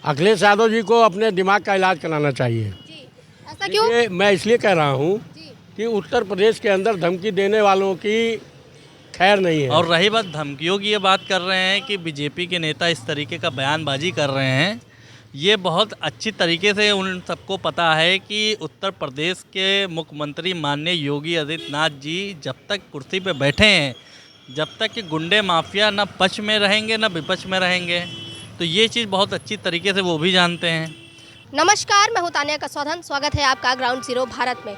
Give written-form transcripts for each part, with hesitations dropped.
अखिलेश यादव जी को अपने दिमाग का इलाज कराना चाहिए। जी, ऐसा क्यों? मैं इसलिए कह रहा हूँ जी, कि उत्तर प्रदेश के अंदर धमकी देने वालों की खैर नहीं है। और रही बात धमकियों की, ये बात कर रहे हैं कि बीजेपी के नेता इस तरीके का बयानबाजी कर रहे हैं। ये बहुत अच्छी तरीके से उन सबको पता है कि उत्तर प्रदेश के मुख्यमंत्री माननीय योगी आदित्यनाथ जी जब तक कुर्सी पे बैठे हैं, जब तक कि गुंडे माफिया न पक्ष में रहेंगे न विपक्ष में रहेंगे। तो ये चीज़ बहुत अच्छी तरीके से वो भी जानते हैं। नमस्कार, मैं हूं तानिया कसौधन। स्वागत है आपका ग्राउंड जीरो भारत में।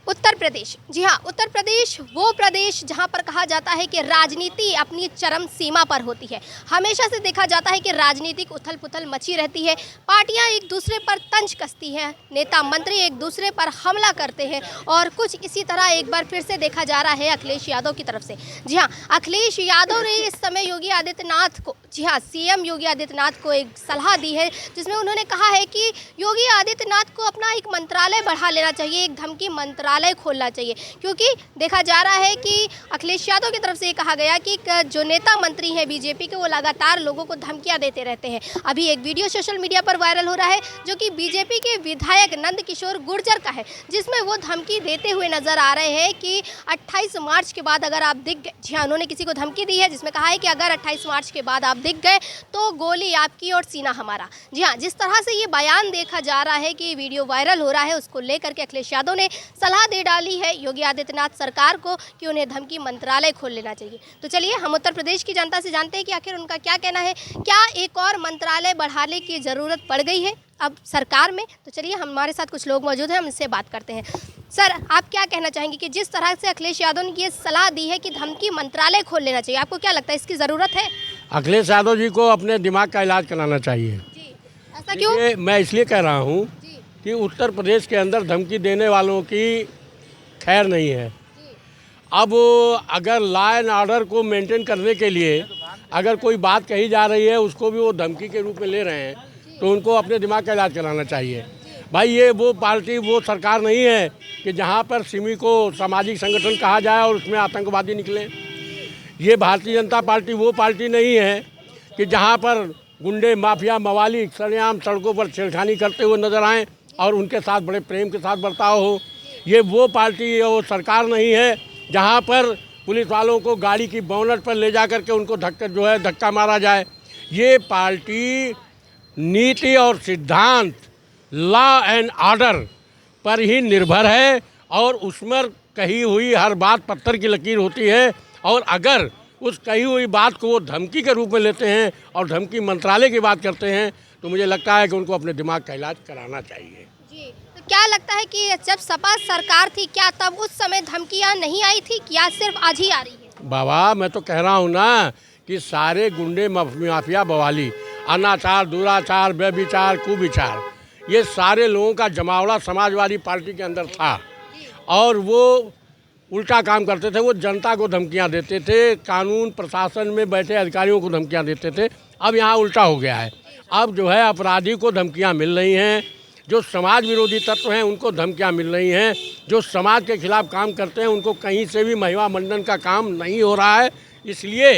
उत्तर प्रदेश, जी हाँ, उत्तर प्रदेश वो प्रदेश जहाँ पर कहा जाता है कि राजनीति अपनी चरम सीमा पर होती है। हमेशा से देखा जाता है कि राजनीतिक उथल पुथल मची रहती है, पार्टियां एक दूसरे पर तंज कसती हैं, नेता मंत्री एक दूसरे पर हमला करते हैं और कुछ इसी तरह एक बार फिर से देखा जा रहा है अखिलेश यादव की तरफ से। जी हाँ, अखिलेश यादव ने इस समय योगी आदित्यनाथ को, जी हाँ, सीएम योगी आदित्यनाथ को एक सलाह दी है, जिसमें उन्होंने कहा है कि योगी आदित्यनाथ को अपना एक मंत्रालय बढ़ा लेना चाहिए, एक धमकी मंत्रालय खोलना चाहिए, क्योंकि देखा जा रहा है कि अखिलेश यादव की तरफ से ये कहा गया कि जो नेता मंत्री हैं बीजेपी के, वो लगातार लोगों को धमकियां देते रहते हैं। अभी एक वीडियो सोशल मीडिया पर वायरल हो रहा है जो कि बीजेपी के विधायक नंद किशोर गुर्जर का है, जिसमें वो धमकी देते हुए नजर आ रहे हैं कि 28 मार्च के बाद अगर आप दिख गए, जी हाँ, उन्होंने किसी को धमकी दी है जिसमें कहा है कि अगर 28 मार्च के बाद आप दिख गए तो गोली आपकी और सीना हमारा। जी हाँ, जिस तरह से ये बयान देखा जा रहा है कि वीडियो वायरल हो रहा है, उसको लेकर के अखिलेश यादव ने सलाह दे डाली है योगी आदित्यनाथ सरकार को कि उन्हें धमकी मंत्रालय खोल लेना चाहिए। तो चलिए हम उत्तर प्रदेश की जनता से जानते हैं कि आखिर उनका क्या कहना है। क्या एक और मंत्रालय बढ़ाने की ज़रूरत पड़ गई है अब सरकार में? तो चलिए हमारे साथ कुछ लोग मौजूद हैं, हम इससे बात करते हैं। सर, आप क्या कहना चाहेंगे कि जिस तरह से अखिलेश यादव ने ये सलाह दी है कि धमकी मंत्रालय खोल लेना चाहिए, आपको क्या लगता है इसकी ज़रूरत है? अखिलेश यादव जी को अपने दिमाग का इलाज कराना चाहिए। जी, ऐसा क्यों? मैं इसलिए कह रहा हूँ जी, कि उत्तर प्रदेश के अंदर धमकी देने वालों की खैर नहीं है। जी, अब अगर लॉ एंड ऑर्डर को मेंटेन करने के लिए अगर कोई बात कही जा रही है, उसको भी वो धमकी के रूप में ले रहे हैं, तो उनको अपने दिमाग का इलाज कराना चाहिए। भाई, ये वो पार्टी, वो सरकार नहीं है कि जहाँ पर सिमी को सामाजिक संगठन कहा जाए और उसमें आतंकवादी निकले। ये भारतीय जनता पार्टी वो पार्टी नहीं है कि जहाँ पर गुंडे माफिया मवाली सरेआम सड़कों पर छेड़खानी करते हुए नजर आएँ और उनके साथ बड़े प्रेम के साथ बर्ताव हो। ये वो पार्टी और सरकार नहीं है जहाँ पर पुलिस वालों को गाड़ी की बोनट पर ले जा कर के उनको धक्का मारा जाए। ये पार्टी नीति और सिद्धांत, लॉ एंड ऑर्डर पर ही निर्भर है और उसमें कही हुई हर बात पत्थर की लकीर होती है। और अगर उस कही हुई बात को वो धमकी के रूप में लेते हैं और धमकी मंत्रालय की बात करते हैं, तो मुझे लगता है कि उनको अपने दिमाग का इलाज कराना चाहिए। जी, तो क्या लगता है कि जब सपा सरकार थी, क्या तब उस समय धमकियां नहीं आई थी, क्या सिर्फ आज ही आ रही है? बाबा, मैं तो कह रहा हूँ ना कि सारे गुंडे माफिया बवाली, अनाचार, दुराचार, व्यभिचार, कुविचार, ये सारे लोगों का जमावड़ा समाजवादी पार्टी के अंदर था और वो उल्टा काम करते थे। वो जनता को धमकियां देते थे, कानून प्रशासन में बैठे अधिकारियों को धमकियां देते थे। अब यहाँ उल्टा हो गया है। अब जो है अपराधी को धमकियां मिल रही हैं, जो समाज विरोधी तत्व हैं उनको धमकियां मिल रही हैं, जो समाज के खिलाफ काम करते हैं उनको कहीं से भी महिमा मंडन का काम नहीं हो रहा है। इसलिए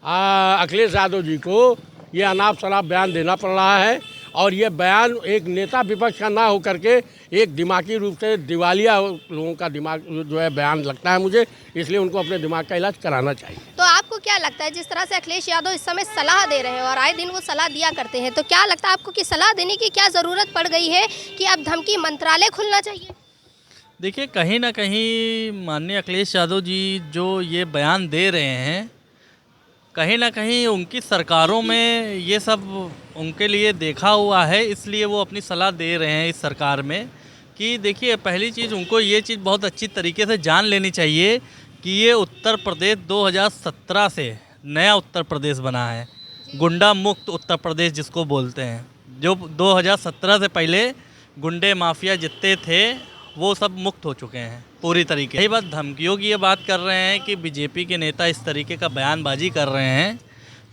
अखिलेश यादव जी को ये अनाप शनाप बयान देना पड़ रहा है और ये बयान एक नेता विपक्ष का ना हो करके एक दिमागी रूप से दिवालिया लोगों का दिमाग जो है बयान लगता है मुझे। इसलिए उनको अपने दिमाग का इलाज कराना चाहिए। तो आपको क्या लगता है, जिस तरह से अखिलेश यादव इस समय सलाह दे रहे हैं और आए दिन वो सलाह दिया करते हैं, तो क्या लगता है आपको कि सलाह देने की क्या ज़रूरत पड़ गई है कि अब धमकी मंत्रालय खुलना चाहिए? देखिए, कहीं ना कहीं माननीय अखिलेश यादव जी जो ये बयान दे रहे हैं, कहीं ना कहीं उनकी सरकारों में ये सब उनके लिए देखा हुआ है, इसलिए वो अपनी सलाह दे रहे हैं इस सरकार में। कि देखिए, पहली चीज़ उनको ये चीज़ बहुत अच्छी तरीके से जान लेनी चाहिए कि ये उत्तर प्रदेश 2017 से नया उत्तर प्रदेश बना है, गुंडा मुक्त उत्तर प्रदेश जिसको बोलते हैं। जो 2017 से पहले गुंडे माफिया जितने थे वो सब मुक्त हो चुके हैं पूरी तरीके। यही बात धमकियों की ये बात कर रहे हैं कि बीजेपी के नेता इस तरीके का बयानबाजी कर रहे हैं।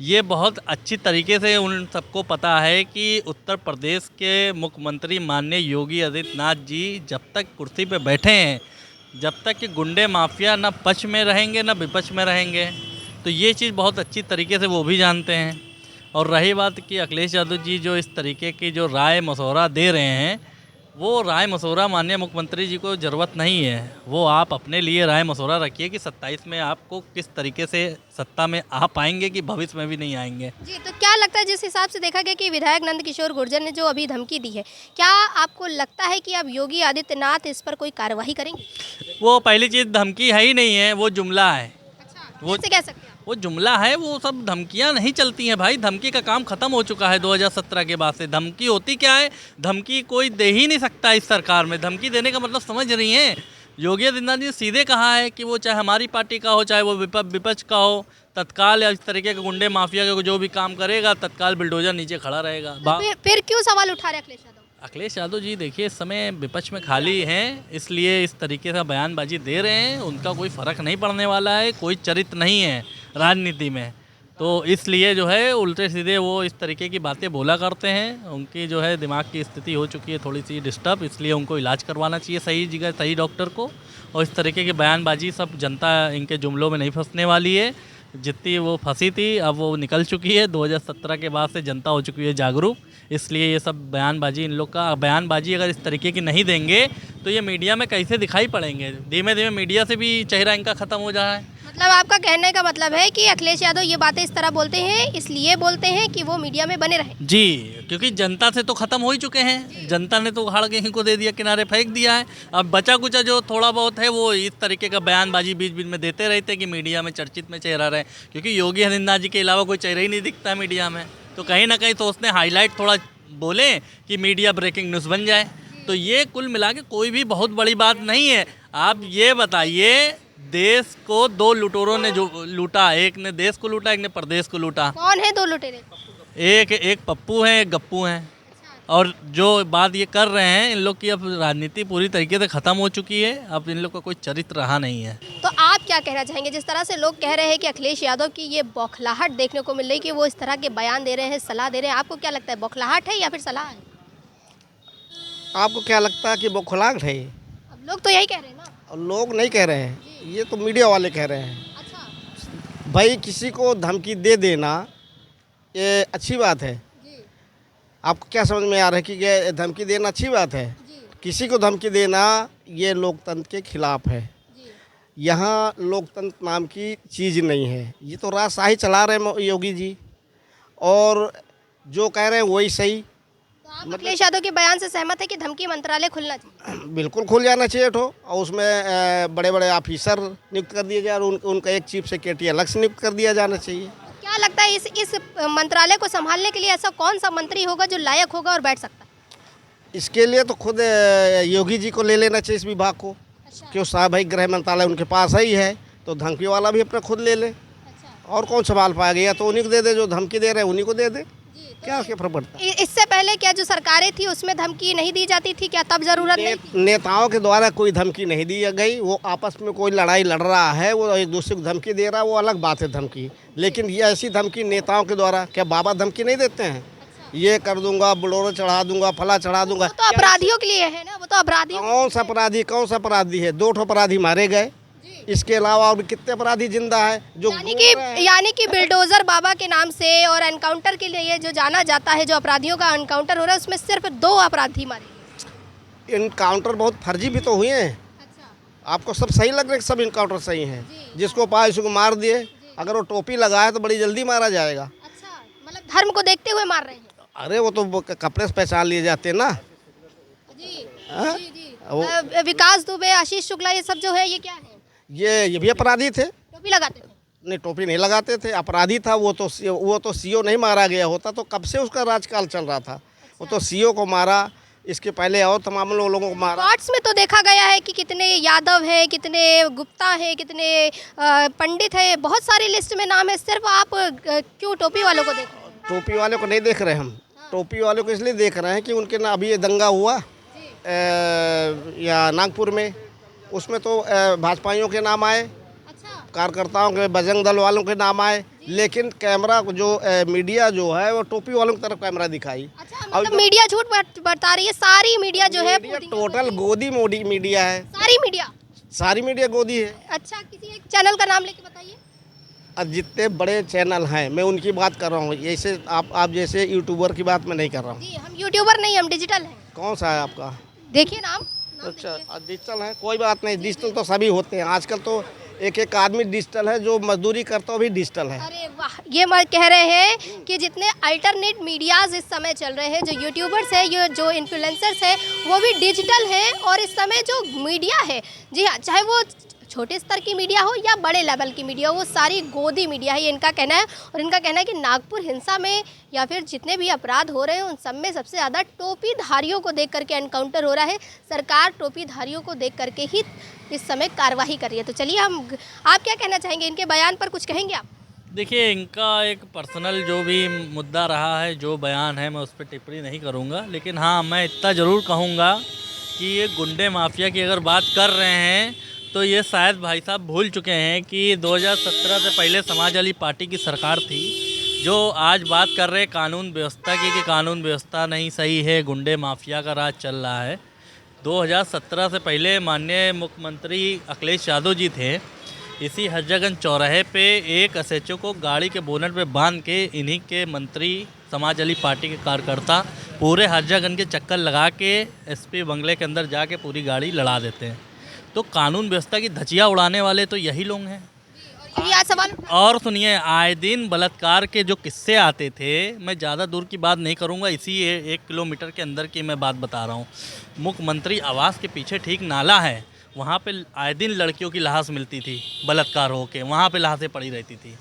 ये बहुत अच्छी तरीके से उन सबको पता है कि उत्तर प्रदेश के मुख्यमंत्री माननीय योगी आदित्यनाथ जी जब तक कुर्सी पे बैठे हैं, जब तक कि गुंडे माफिया न पक्ष में रहेंगे न विपक्ष में रहेंगे। तो ये चीज़ बहुत अच्छी तरीके से वो भी जानते हैं। और रही बात कि अखिलेश यादव जी जो इस तरीके की जो राय मशवरा दे रहे हैं, वो राय मशवरा माननीय मुख्यमंत्री जी को ज़रूरत नहीं है। वो आप अपने लिए राय मशवरा रखिए कि 27 में आपको किस तरीके से सत्ता में आ पाएंगे कि भविष्य में भी नहीं आएंगे। जी, तो क्या लगता है जिस हिसाब से देखा गया कि विधायक नंद किशोर गुर्जर ने जो अभी धमकी दी है, क्या आपको लगता है कि अब योगी आदित्यनाथ इस पर कोई कार्रवाई करेंगे? वो पहली चीज़ धमकी है ही नहीं है, वो जुमला है। अच्छा, वो कैसे कह सकते हैं? वो जुमला है, वो सब धमकियां नहीं चलती हैं भाई। धमकी का काम खत्म हो चुका है 2017 के बाद से। धमकी होती क्या है? धमकी कोई दे ही नहीं सकता इस सरकार में। धमकी देने का मतलब समझ रही हैं? योगी आदित्यनाथ जी ने सीधे कहा है कि वो चाहे हमारी पार्टी का हो, चाहे वो विपक्ष का हो, तत्काल या इस तरीके के गुंडे माफिया का जो भी काम करेगा, तत्काल बुलडोजर नीचे खड़ा रहेगा। फिर क्यों सवाल उठा रहे अखिलेश यादव? अखिलेश यादव जी देखिए, इस समय विपक्ष में खाली हैं, इसलिए इस तरीके से बयानबाजी दे रहे हैं। उनका कोई फ़र्क नहीं पड़ने वाला है, कोई चरित्र नहीं है राजनीति में, तो इसलिए जो है उल्टे सीधे वो इस तरीके की बातें बोला करते हैं। उनकी जो है दिमाग की स्थिति हो चुकी है थोड़ी सी डिस्टर्ब, इसलिए उनको इलाज करवाना चाहिए सही जगह सही डॉक्टर को। और इस तरीके की बयानबाजी सब जनता इनके जुमलों में नहीं फंसने वाली है। जितनी वो फंसी थी अब वो निकल चुकी है। 2017 के बाद से जनता हो चुकी है जागरूक, इसलिए ये सब बयानबाजी इन लोग का बयानबाजी अगर इस तरीके की नहीं देंगे तो ये मीडिया में कैसे दिखाई पड़ेंगे। धीमे धीमे मीडिया से भी चेहरा इनका ख़त्म हो जा रहा है। मतलब आपका कहने का मतलब है कि अखिलेश यादव ये बातें इस तरह बोलते हैं, इसलिए बोलते हैं कि वो मीडिया में बने रहे। जी, क्योंकि जनता से तो ख़त्म हो ही चुके हैं। जनता ने तो उखाड़ के इनको दे दिया, किनारे फेंक दिया है। अब बचा कुचा जो थोड़ा बहुत है वो इस तरीके का बयानबाजी बीच बीच में देते रहते कि मीडिया में चर्चित में चेहरा रहे, क्योंकि योगी आदित्यनाथ जी के अलावा कोई चेहरा ही नहीं दिखता मीडिया में। तो कहीं ना कहीं सोचते हैं हाईलाइट थोड़ा बोलें कि मीडिया ब्रेकिंग न्यूज़ बन जाए। तो ये कुल मिला के कोई भी बहुत बड़ी बात नहीं है। आप ये बताइए, देश को दो लुटेरों ने जो लूटा, एक ने देश को लूटा, एक ने प्रदेश को लूटा। कौन है दो लुटेरे? एक पप्पू हैं, एक गप्पू हैं। और जो बात ये कर रहे हैं, इन लोग की अब राजनीति पूरी तरीके से ख़त्म हो चुकी है। अब इन लोग का कोई चरित्र रहा नहीं है। तो आप क्या कहना चाहेंगे? जिस तरह से लोग कह रहे हैं कि अखिलेश यादव की ये बौखलाहट देखने को मिल रही है कि वो इस तरह के बयान दे रहे हैं, सलाह दे रहे हैं, आपको क्या लगता है, बौखलाहट है या फिर सलाह है? आपको क्या लगता है कि बौखलाहट है? अब लोग तो यही कह रहे हैं ना। और लोग नहीं कह रहे हैं, ये तो मीडिया वाले कह रहे हैं। अच्छा भाई, किसी को धमकी दे देना ये अच्छी बात है। जी आपको क्या समझ में आ रहा है कि ये धमकी देना अच्छी बात है? जी किसी को धमकी देना ये लोकतंत्र के खिलाफ है। जी यहाँ लोकतंत्र नाम की चीज़ नहीं है। ये तो राजशाही चला रहे हैं योगी जी, और जो कह रहे हैं वही सही। तो आप अखिलेश यादव के बयान से सहमत है कि धमकी मंत्रालय खुलना चाहिए? बिल्कुल खुल जाना चाहिए ठो, और उसमें बड़े बड़े ऑफिसर नियुक्त कर दिए जाए और उनका एक चीफ सेक्रेटरी अलग से नियुक्त कर दिया जाना चाहिए। क्या लगता है इस मंत्रालय को संभालने के लिए ऐसा कौन सा मंत्री होगा जो लायक होगा और बैठ सकता है? इसके लिए तो खुद योगी जी को ले लेना चाहिए इस विभाग को। अच्छा क्यों साहब, भाई गृह मंत्रालय उनके पास ही है, तो धमकी वाला भी अपना खुद ले ले। अच्छा और कौन संभाल पाएगा? या तो उन्हीं को दे दे, जो धमकी दे रहे हैं उन्हीं को दे दे। जी, तो क्या उसके फर्क पड़ता है? इससे पहले क्या जो सरकारें थी उसमें धमकी नहीं दी जाती थी? क्या तब जरूरत नहीं थी? नेताओं के द्वारा कोई धमकी नहीं दी गई। वो आपस में कोई लड़ाई लड़ रहा है, वो एक दूसरे को धमकी दे रहा है, वो अलग बात है धमकी। लेकिन ये ऐसी धमकी नेताओं के द्वारा, क्या बाबा धमकी नहीं देते हैं? ये कर दूंगा, बुलोरो चढ़ा दूंगा, फला चढ़ा दूंगा। वो तो अपराधियों के लिए है ना, वो तो अपराधियों। कौन सा अपराधी है? 2 अपराधी मारे गए, इसके अलावा और भी कितने अपराधी जिंदा है जो यानी कि बिल्डोजर बाबा के नाम से और एनकाउंटर के लिए जो जाना जाता है, जो अपराधियों का एनकाउंटर हो रहा है, उसमें सिर्फ 2 अपराधी मारे। इनकाउंटर बहुत फर्जी भी तो हुए हैं। अच्छा आपको सब सही लग रहा है कि सब इनकाउंटर सही हैं? जिसको पाए उसको मार दिए। अगर वो टोपी लगाए तो बड़ी जल्दी मारा जाएगा। अच्छा, मतलब धर्म को देखते हुए मार रहे हैं। अरे वो तो कपड़े से पहचान लिए जाते हैं ना। जी हाँ? जी जी। विकास दुबे, आशीष शुक्ला, ये सब जो है ये क्या है? ये भी अपराधी थे। टोपी लगाते थे? नहीं, टोपी नहीं लगाते थे, अपराधी था वो तो सीओ नहीं मारा गया होता तो कब से उसका राजकाल चल रहा था। वो तो सीओ को मारा, इसके पहले और तमाम लोगों को मारा। रिकॉर्ड्स में तो देखा गया है कि कितने यादव है, कितने गुप्ता है, कितने पंडित है, बहुत सारी लिस्ट में नाम है। सिर्फ आप क्यों टोपी वालों को देख रहे हैं? टोपी वाले को नहीं देख रहे हम। टोपी वाले को इसलिए देख रहे हैं कि उनके ना अभी ये दंगा हुआ या नागपुर में, उसमें तो भाजपाइयों के नाम आए, अच्छा कार्यकर्ताओं के, बजरंग दल वालों के नाम आए, लेकिन कैमरा जो मीडिया जो है वो टोपी वालों की तरफ कैमरा दिखाई। अच्छा, मतलब मीडिया झूठ बता रही है। सारी मीडिया जो है टोटल गोदी मोदी मीडिया है। सारी मीडिया गोदी है। अच्छा, किसी एक चैनल का नाम लेके बताइए। जितने बड़े चैनल हैं मैं उनकी बात कर रहा हूँ, जैसे आप जैसे यूट्यूबर की बात मैं नहीं कर रहा हूँ। जी हम यूट्यूबर नहीं, हम डिजिटल हैं। कौन सा है आपका? देखिए नाम अच्छा डिजिटल है, कोई बात नहीं, डिजिटल तो सभी होते हैं आजकल। तो एक आदमी डिजिटल है, जो मजदूरी करता है वो भी डिजिटल है। अरे वाह, ये मैं कह रहे हैं कि जितने अल्टरनेट मीडियाज इस समय चल रहे हैं, जो यूट्यूबर्स है, ये जो इन्फ्लुएंसर्स है, वो भी डिजिटल हैं। और इस समय जो मीडिया है, जी हाँ, चाहे वो छोटे स्तर की मीडिया हो या बड़े लेवल की मीडिया हो, वो सारी गोदी मीडिया है, ये इनका कहना है। और इनका कहना है कि नागपुर हिंसा में या फिर जितने भी अपराध हो रहे हैं, उन सब में सबसे ज़्यादा टोपीधारियों को देख करके एनकाउंटर हो रहा है। सरकार टोपीधारियों को देख करके ही इस समय कार्रवाई कर रही है। तो चलिए आप क्या कहना चाहेंगे, इनके बयान पर कुछ कहेंगे आप? देखिए, इनका एक पर्सनल जो भी मुद्दा रहा है, जो बयान है, मैं उस पर टिप्पणी नहीं करूँगा। लेकिन हाँ, मैं इतना ज़रूर कहूँगा कि ये गुंडे माफिया की अगर बात कर रहे हैं तो ये शायद भाई साहब भूल चुके हैं कि 2017 से पहले समाजवादी पार्टी की सरकार थी, जो आज बात कर रहे कानून व्यवस्था की कि कानून व्यवस्था नहीं सही है, गुंडे माफिया का राज चल रहा है। 2017 से पहले माननीय मुख्यमंत्री अखिलेश यादव जी थे। इसी हजरतगंज चौराहे पे एक एसएचओ को गाड़ी के बोनट पे बांध के इन्हीं के मंत्री समाजवादी पार्टी के कार्यकर्ता पूरे हजरतगंज के चक्कर लगा के एसपी बंगले के अंदर जाके पूरी गाड़ी लड़ा देते हैं। तो कानून व्यवस्था की धज्जियाँ उड़ाने वाले तो यही लोग हैं। यही आज सवाल। और सुनिए, आए दिन बलात्कार के जो किस्से आते थे, मैं ज़्यादा दूर की बात नहीं करूँगा, इसी 1 किलोमीटर के अंदर की मैं बात बता रहा हूँ। मुख्यमंत्री आवास के पीछे ठीक नाला है, वहाँ पे आए दिन लड़कियों की लाश मिलती थी, बलात्कार होके वहाँ पे लाशें पड़ी रहती थी।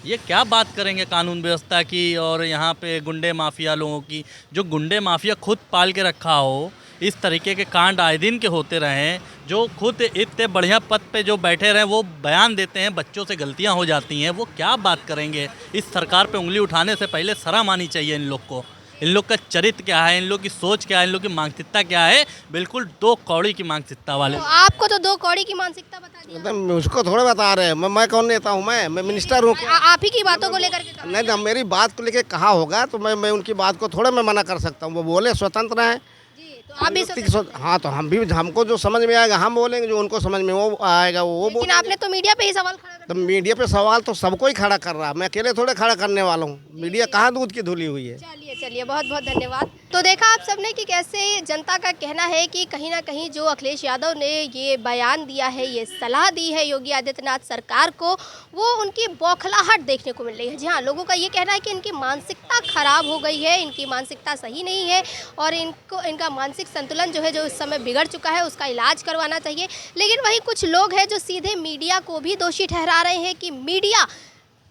ये क्या बात करेंगे कानून व्यवस्था की और यहाँ पे गुंडे माफिया लोगों की? जो गुंडे माफिया खुद पाल के रखा हो, इस तरीके के कांड आए दिन के होते रहें, जो खुद इतने बढ़िया पद पे जो बैठे रहें, वो बयान देते हैं, बच्चों से गलतियां हो जाती हैं, वो क्या बात करेंगे? इस सरकार पे उंगली उठाने से पहले शर्म आनी चाहिए इन लोग को। इन लोग का चरित्र क्या है, इन लोग की सोच क्या है, इन लोग की मानसिकता क्या है? बिल्कुल 2 कौड़ी की मानसिकता वाले। तो आपको तो 2 कौड़ी की मानसिकता बता दी। मतलब उसको थोड़ा बता रहे हैं, मैं कौन नेता हूँ? मैं मिनिस्टर हूँ क्या? आप ही की बातों को लेकर के कहा। नहीं ना, मेरी बात को लेके कहा होगा तो मैं उनकी बात को थोड़ा मैं मना कर सकता हूँ। वो बोले, स्वतंत्र हैं। जी, तो आप भी हाँ, तो हमको जो समझ में आएगा हम बोलेंगे, जो उनको समझ में वो आएगा वो लेकिन आपने तो मीडिया पे ही सवाल खड़ा कर तो मीडिया पे सवाल तो सबको ही खड़ा कर रहा है, मैं अकेले थोड़े खड़ा करने वाला हूँ। मीडिया कहाँ दूध की धुली हुई है। चलिए बहुत बहुत धन्यवाद। तो देखा आप सबने कि कैसे जनता का कहना है कि कहीं ना कहीं जो अखिलेश यादव ने ये बयान दिया है, ये सलाह दी है योगी आदित्यनाथ सरकार को, वो उनकी बौखलाहट देखने को मिल रही है। जी हाँ, लोगों का ये कहना है कि इनकी मानसिकता खराब हो गई है, इनकी मानसिकता सही नहीं है और इनका मानसिक संतुलन जो है, जो इस समय बिगड़ चुका है, उसका इलाज करवाना चाहिए। लेकिन वहीं कुछ लोग हैं जो सीधे मीडिया को भी दोषी ठहरा रहे हैं कि मीडिया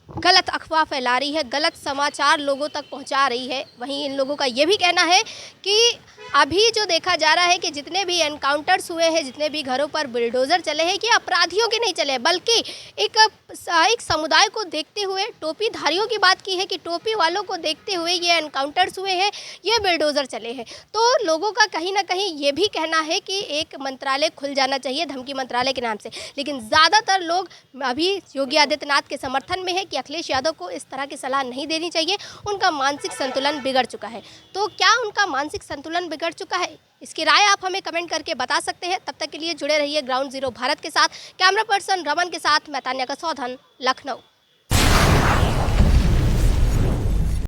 गलत अफवाह फैला रही है, गलत समाचार लोगों तक पहुंचा रही है। वहीं इन लोगों का ये भी कहना है कि अभी जो देखा जा रहा है कि जितने भी एनकाउंटर्स हुए हैं, जितने भी घरों पर बुलडोज़र चले हैं, कि अपराधियों के नहीं चले, बल्कि एक समुदाय को देखते हुए, टोपीधारियों की बात की है कि टोपी वालों को देखते हुए ये एनकाउंटर्स हुए हैं, ये बुलडोज़र चले हैं। तो लोगों का कहीं ना कहीं ये भी कहना है कि एक मंत्रालय खुल जाना चाहिए धमकी मंत्रालय के नाम से। लेकिन ज़्यादातर लोग अभी योगी आदित्यनाथ के समर्थन में है कि अखिलेश यादव को इस तरह की सलाह नहीं देनी चाहिए, उनका मानसिक संतुलन बिगड़ चुका है। तो क्या उनका मानसिक संतुलन बिगड़ चुका है? इसकी राय आप हमें कमेंट करके बता सकते हैं। तब तक के लिए जुड़े रहिए ग्राउंड ज़ीरो भारत के साथ। कैमरा पर्सन रमन के साथ मैं तान्या कसौधन, लखनऊ।